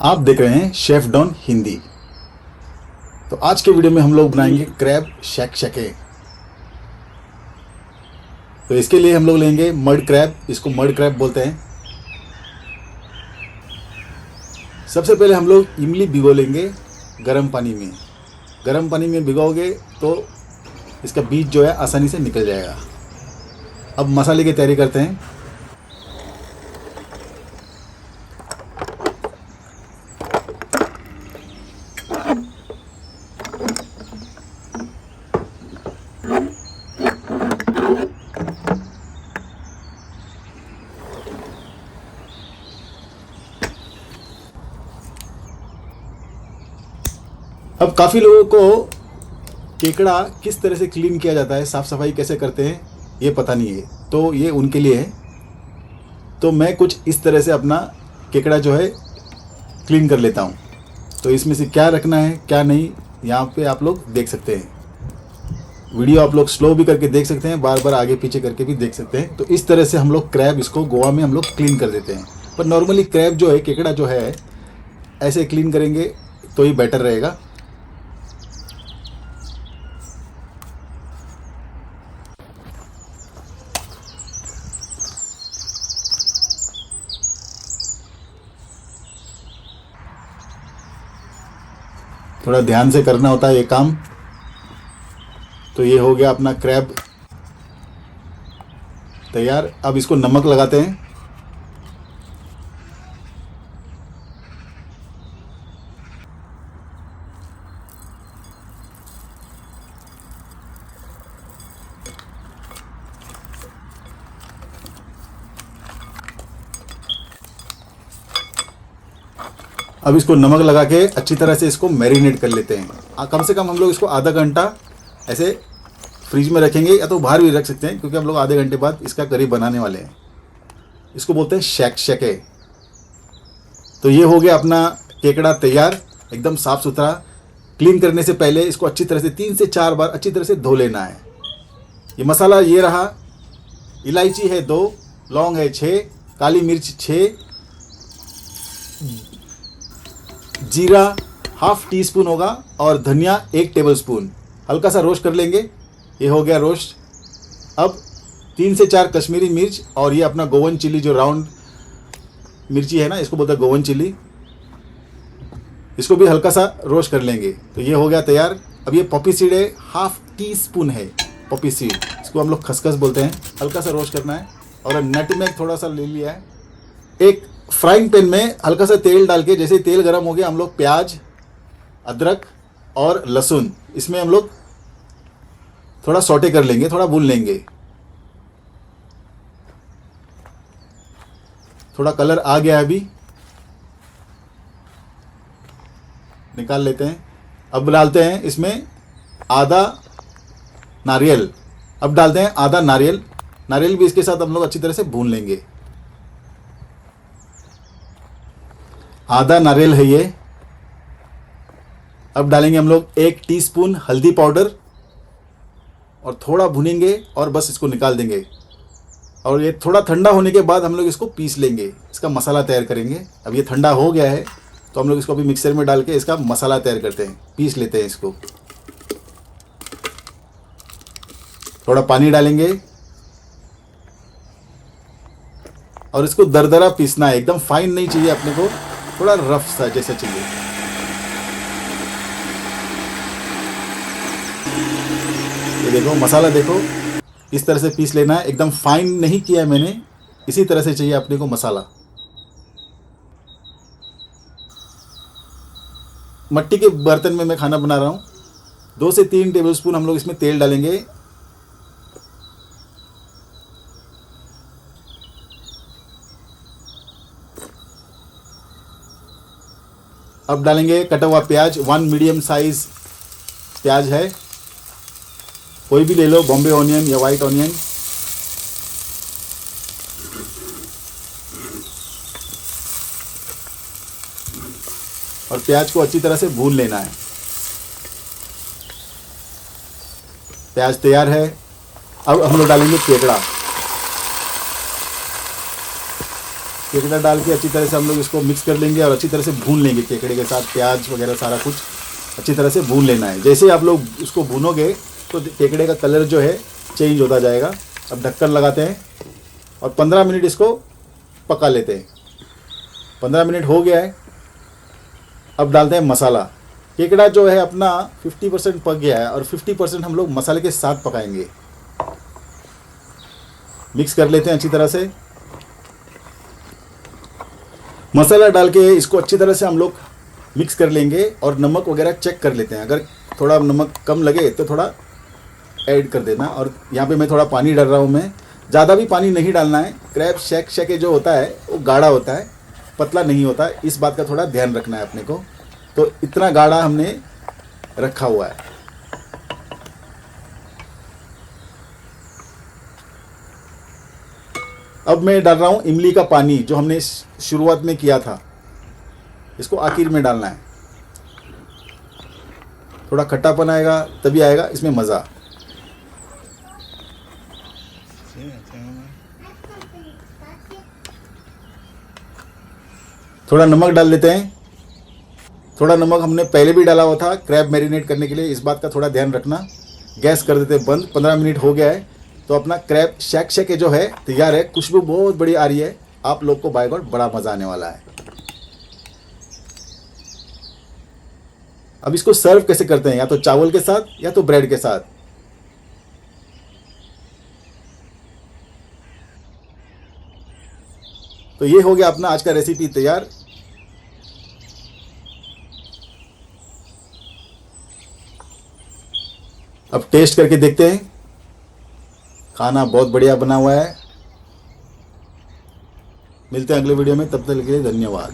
आप देख रहे हैं शेफ डॉन हिंदी। तो आज के वीडियो में हम लोग बनाएंगे क्रैब शैकशैके। तो इसके लिए हम लोग लेंगे मड क्रैब, इसको मड क्रैब बोलते हैं। सबसे पहले हम लोग इमली भिगो लेंगे गर्म पानी में। गर्म पानी में भिगोगे तो इसका बीज जो है आसानी से निकल जाएगा। अब मसाले की तैयारी करते हैं। अब काफ़ी लोगों को केकड़ा किस तरह से क्लीन किया जाता है, साफ़ सफाई कैसे करते हैं, ये पता नहीं है। तो ये उनके लिए है। तो मैं कुछ इस तरह से अपना केकड़ा जो है क्लीन कर लेता हूँ। तो इसमें से क्या रखना है क्या नहीं, यहाँ पे आप लोग देख सकते हैं। वीडियो आप लोग स्लो भी करके देख सकते हैं, बार बार आगे पीछे करके भी देख सकते हैं। तो इस तरह से हम लोग क्रैब, इसको गोवा में हम लोग क्लीन कर देते हैं। पर नॉर्मली क्रैब जो है, केकड़ा जो है, ऐसे क्लीन करेंगे तो ही बेटर रहेगा। थोड़ा ध्यान से करना होता है ये काम। तो ये हो गया अपना क्रैब तैयार। अब इसको नमक लगाते हैं। अब इसको नमक लगा के अच्छी तरह से इसको मैरिनेट कर लेते हैं। कम से कम हम लोग इसको आधा घंटा ऐसे फ्रिज में रखेंगे, या तो बाहर भी रख सकते हैं, क्योंकि हम लोग आधे घंटे बाद इसका करी बनाने वाले हैं। इसको बोलते हैं शैकशैके। तो ये हो गया अपना केकड़ा तैयार, एकदम साफ़ सुथरा। क्लीन करने से पहले इसको अच्छी तरह से 3 से 4 बार अच्छी तरह से धो लेना है। ये मसाला ये रहा। इलायची है 2, लौंग है 6, काली मिर्च 6, जीरा ½ टीस्पून होगा, और धनिया 1 टेबलस्पून। हल्का सा रोस्ट कर लेंगे। ये हो गया रोस्ट। अब 3 से 4 कश्मीरी मिर्च, और ये अपना गोवन चिली, जो राउंड मिर्ची है ना, इसको बोलते हैं गोवन चिली। इसको भी हल्का सा रोस्ट कर लेंगे। तो ये हो गया तैयार। अब ये पॉपी सीड है, ½ टीस्पून है पॉपी सीड, इसको हम लोग खसखस बोलते हैं। हल्का सा रोस्ट करना है। और नटमेग थोड़ा सा ले लिया है। एक फ्राइंग पैन में हल्का सा तेल डाल के, जैसे तेल गरम हो गया, हम लोग प्याज, अदरक और लहसुन, इसमें हम लोग थोड़ा सौटे कर लेंगे, थोड़ा भून लेंगे। थोड़ा कलर आ गया है, अभी निकाल लेते हैं। अब डालते हैं इसमें आधा नारियल। अब डालते हैं आधा नारियल। नारियल भी इसके साथ हम लोग अच्छी तरह से भून लेंगे। आधा नारियल है ये। अब डालेंगे हम लोग 1 टीस्पून हल्दी पाउडर, और थोड़ा भुनेंगे और बस इसको निकाल देंगे। और ये थोड़ा ठंडा होने के बाद हम लोग इसको पीस लेंगे, इसका मसाला तैयार करेंगे। अब ये ठंडा हो गया है, तो हम लोग इसको अभी मिक्सर में डाल के इसका मसाला तैयार करते हैं, पीस लेते हैं इसको। थोड़ा पानी डालेंगे और इसको दरदरा पीसना है, एकदम फाइन नहीं चाहिए अपने को, थोड़ा रफ सा जैसा चाहिए। ये देखो मसाला, देखो इस तरह से पीस लेना है। एकदम फाइन नहीं किया है मैंने, इसी तरह से चाहिए अपने को मसाला। मट्टी के बर्तन में मैं खाना बना रहा हूँ। 2 से 3 टेबलस्पून हम लोग इसमें तेल डालेंगे। अब डालेंगे कटा हुआ प्याज। 1 मीडियम साइज प्याज है, कोई भी ले लो, बॉम्बे ऑनियन या वाइट ऑनियन। और प्याज को अच्छी तरह से भून लेना है। प्याज तैयार है। अब हम लोग डालेंगे केकड़ा। केकड़ा डाल के अच्छी तरह से हम लोग इसको मिक्स कर लेंगे और अच्छी तरह से भून लेंगे। केकड़े के साथ प्याज वगैरह सारा कुछ अच्छी तरह से भून लेना है। जैसे आप लोग उसको भूनोगे तो केकड़े का कलर जो है चेंज होता जाएगा। अब ढक्कन लगाते हैं और 15 मिनट इसको पका लेते हैं। 15 मिनट हो गया है। अब डालते हैं मसाला। केकड़ा जो है अपना 50% पक गया है और 50% हम लोग मसाले के साथ पकाएंगे। मिक्स कर लेते हैं अच्छी तरह से। मसाला डाल के इसको अच्छी तरह से हम लोग मिक्स कर लेंगे और नमक वगैरह चेक कर लेते हैं। अगर थोड़ा नमक कम लगे तो थोड़ा ऐड कर देना। और यहाँ पे मैं थोड़ा पानी डाल रहा हूँ। मैं ज़्यादा भी पानी नहीं डालना है। क्रैब शेक जो होता है वो गाढ़ा होता है, पतला नहीं होता। इस बात का थोड़ा ध्यान रखना है अपने को। तो इतना गाढ़ा हमने रखा हुआ है। अब मैं डाल रहा हूँ इमली का पानी जो हमने शुरुआत में किया था, इसको आखिर में डालना है। थोड़ा खट्टापन आएगा तभी आएगा इसमें मज़ा। थोड़ा नमक डाल लेते हैं। थोड़ा नमक हमने पहले भी डाला हुआ था क्रैब मैरिनेट करने के लिए, इस बात का थोड़ा ध्यान रखना। गैस कर देते हैं बंद। 15 मिनट हो गया है तो अपना क्रैब शेक जो है तैयार है। खुशबू बहुत बड़ी आ रही है। आप लोग को बाय गॉड बड़ा मज़ा आने वाला है। अब इसको सर्व कैसे करते हैं, या तो चावल के साथ या तो ब्रेड के साथ। तो ये हो गया अपना आज का रेसिपी तैयार। अब टेस्ट करके देखते हैं। खाना बहुत बढ़िया बना हुआ है। मिलते हैं अगले वीडियो में, तब तक के लिए धन्यवाद।